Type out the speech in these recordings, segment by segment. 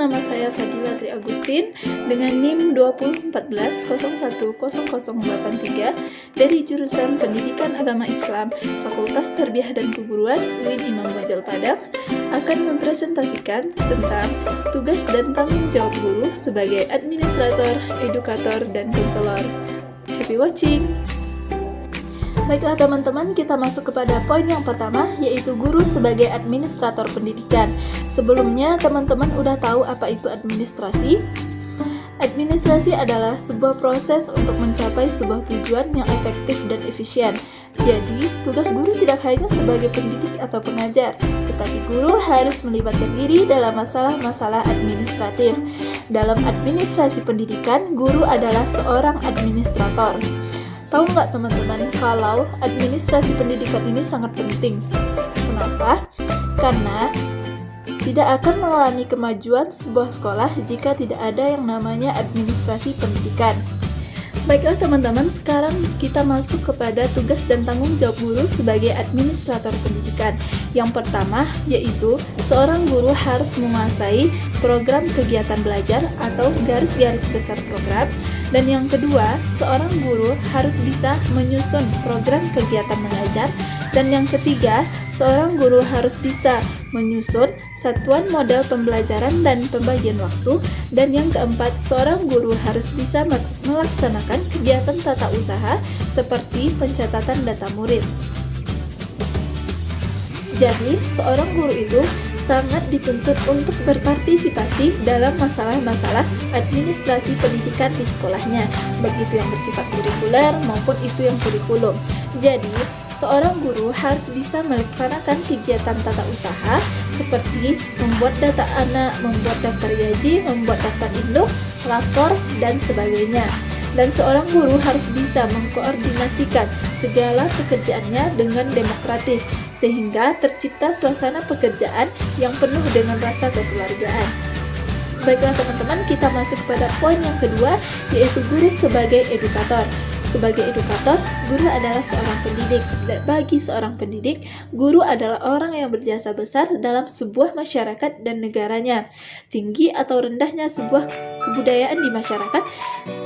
nama saya Fadila Tri Agustin dengan NIM 2014-010083 dari jurusan Pendidikan Agama Islam Fakultas Tarbiyah dan Keguruan UIN Imam Bonjol Padang akan mempresentasikan tentang tugas dan tanggung jawab guru sebagai administrator, edukator, dan konselor. Happy watching! Baiklah teman-teman, kita masuk kepada poin yang pertama, yaitu guru sebagai administrator pendidikan. Sebelumnya teman-teman udah tahu apa itu administrasi? Administrasi adalah sebuah proses untuk mencapai sebuah tujuan yang efektif dan efisien. Jadi, tugas guru tidak hanya sebagai pendidik atau pengajar, tetapi guru harus melibatkan diri dalam masalah-masalah administratif. Dalam administrasi pendidikan, guru adalah seorang administrator. Tahu nggak teman-teman kalau administrasi pendidikan ini sangat penting? Kenapa? Karena tidak akan mengalami kemajuan sebuah sekolah jika tidak ada yang namanya administrasi pendidikan. Baiklah teman-teman, sekarang kita masuk kepada tugas dan tanggung jawab guru sebagai administrator pendidikan. Yang pertama, yaitu seorang guru harus menguasai program kegiatan belajar atau garis-garis besar program. Dan yang kedua, seorang guru harus bisa menyusun program kegiatan mengajar. Dan yang ketiga, seorang guru harus bisa menyusun satuan model pembelajaran dan pembagian waktu. Dan yang keempat, seorang guru harus bisa melaksanakan kegiatan tata usaha seperti pencatatan data murid. Jadi, seorang guru itu sangat dituntut untuk berpartisipasi dalam masalah-masalah administrasi pendidikan di sekolahnya, baik itu yang bersifat kurikuler maupun itu yang kurikulum. Jadi, seorang guru harus bisa melaksanakan kegiatan tata usaha seperti membuat data anak, membuat daftar gaji, membuat daftar induk, lapor, dan sebagainya. Dan seorang guru harus bisa mengkoordinasikan segala pekerjaannya dengan demokratis, sehingga tercipta suasana pekerjaan yang penuh dengan rasa kekeluargaan. Baiklah teman-teman, kita masuk pada poin yang kedua, yaitu guru sebagai edukator. Sebagai edukator, guru adalah seorang pendidik. Bagi seorang pendidik, guru adalah orang yang berjasa besar dalam sebuah masyarakat dan negaranya. Tinggi atau rendahnya sebuah kebudayaan di masyarakat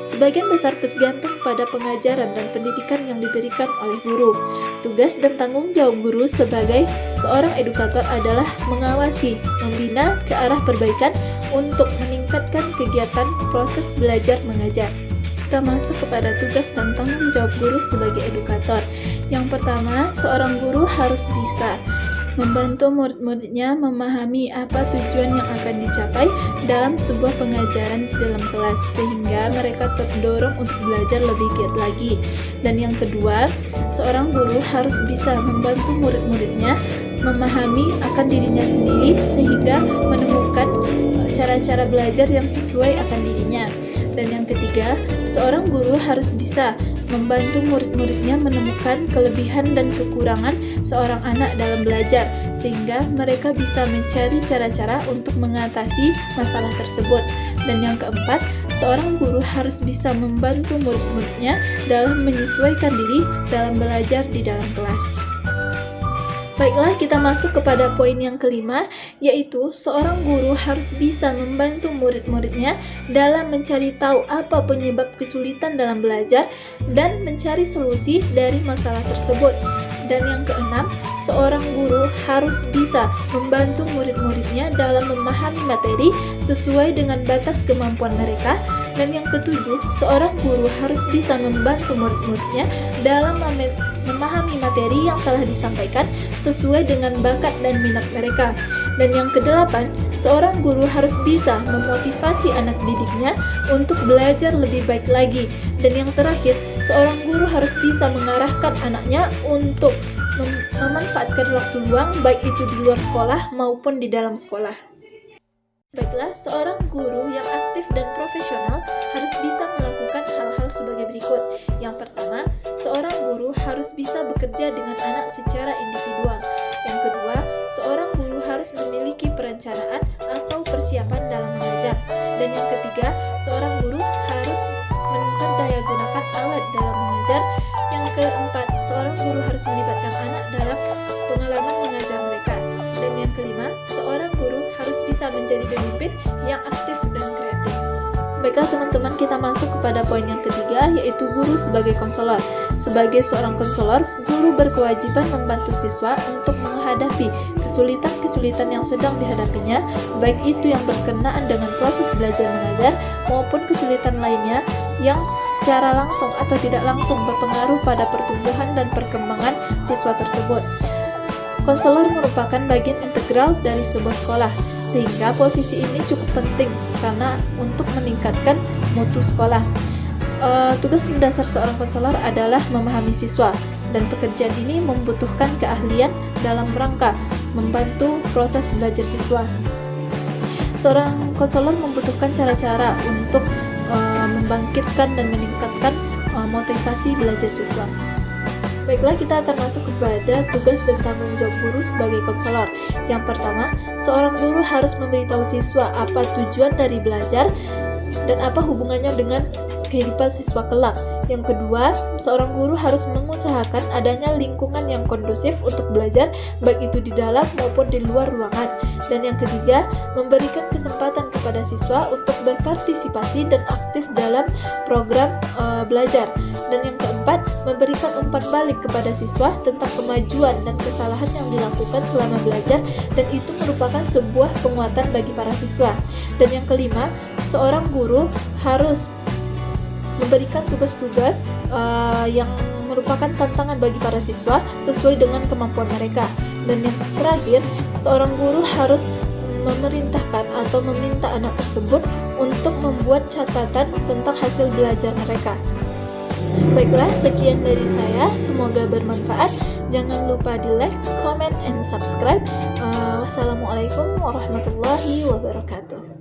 sebagian besar tergantung pada pengajaran dan pendidikan yang diberikan oleh guru. Tugas dan tanggung jawab guru sebagai seorang edukator adalah mengawasi, membina ke arah perbaikan untuk meningkatkan kegiatan proses belajar mengajar. Kita masuk kepada tugas dan tanggung jawab guru sebagai edukator. Yang pertama, seorang guru harus bisa membantu murid-muridnya memahami apa tujuan yang akan dicapai dalam sebuah pengajaran di dalam kelas, sehingga mereka terdorong untuk belajar lebih giat lagi. Dan yang kedua, seorang guru harus bisa membantu murid-muridnya memahami akan dirinya sendiri, sehingga menemukan cara-cara belajar yang sesuai akan dirinya. Dan yang ketiga, seorang guru harus bisa membantu murid-muridnya menemukan kelebihan dan kekurangan seorang anak dalam belajar, sehingga mereka bisa mencari cara-cara untuk mengatasi masalah tersebut. Dan yang keempat, seorang guru harus bisa membantu murid-muridnya dalam menyesuaikan diri dalam belajar di dalam kelas. Baiklah, kita masuk kepada poin yang kelima, yaitu seorang guru harus bisa membantu murid-muridnya dalam mencari tahu apa penyebab kesulitan dalam belajar dan mencari solusi dari masalah tersebut. Dan yang keenam, seorang guru harus bisa membantu murid-muridnya dalam memahami materi sesuai dengan batas kemampuan mereka. Dan yang ketujuh, seorang guru harus bisa membantu murid-muridnya dalam memahami materi yang telah disampaikan sesuai dengan bakat dan minat mereka. Dan yang kedelapan, seorang guru harus bisa memotivasi anak didiknya untuk belajar lebih baik lagi. Dan yang terakhir, seorang guru harus bisa mengarahkan anaknya untuk memanfaatkan waktu luang, baik itu di luar sekolah maupun di dalam sekolah. Baiklah, seorang guru yang aktif dan profesional harus bisa melakukan hal-hal sebagai berikut. Yang pertama, seorang guru harus bisa bekerja dengan anak secara individual. Yang kedua, seorang guru harus memiliki perencanaan atau persiapan dalam mengajar. Dan yang ketiga, seorang guru harus memperdayagunakan alat dalam mengajar. Yang keempat, seorang guru harus melibatkan anak dalam pengalaman mengajar mereka. Dan yang kelima, seorang guru harus bisa bisa menjadi pemimpin yang aktif dan kreatif. Baiklah teman-teman, kita masuk kepada poin yang ketiga, yaitu guru sebagai konselor. Sebagai seorang konselor, guru berkewajiban membantu siswa untuk menghadapi kesulitan-kesulitan yang sedang dihadapinya, baik itu yang berkenaan dengan proses belajar mengajar maupun kesulitan lainnya yang secara langsung atau tidak langsung berpengaruh pada pertumbuhan dan perkembangan siswa tersebut. Konselor merupakan bagian integral dari sebuah sekolah, sehingga posisi ini cukup penting karena untuk meningkatkan mutu sekolah. Tugas mendasar seorang konselor adalah memahami siswa, dan pekerjaan ini membutuhkan keahlian dalam rangka membantu proses belajar siswa. Seorang konselor membutuhkan cara-cara untuk membangkitkan dan meningkatkan motivasi belajar siswa. Baiklah, kita akan masuk kepada tugas dan tanggung jawab guru sebagai konselor. Yang pertama, seorang guru harus memberitahu siswa apa tujuan dari belajar dan apa hubungannya dengan kehidupan siswa kelak. Yang kedua, seorang guru harus mengusahakan adanya lingkungan yang kondusif untuk belajar, baik itu di dalam maupun di luar ruangan. Dan yang ketiga, memberikan kesempatan kepada siswa untuk berpartisipasi dan aktif dalam program belajar. Dan yang keempat, memberikan umpan balik kepada siswa tentang kemajuan dan kesalahan yang dilakukan selama belajar, dan itu merupakan sebuah penguatan bagi para siswa. Dan yang kelima, seorang guru harus memberikan tugas-tugas yang merupakan tantangan bagi para siswa sesuai dengan kemampuan mereka. Dan yang terakhir, seorang guru harus memerintahkan atau meminta anak tersebut untuk membuat catatan tentang hasil belajar mereka. Baiklah, sekian dari saya, semoga bermanfaat. Jangan lupa di like, comment, and subscribe. Wassalamualaikum warahmatullahi wabarakatuh.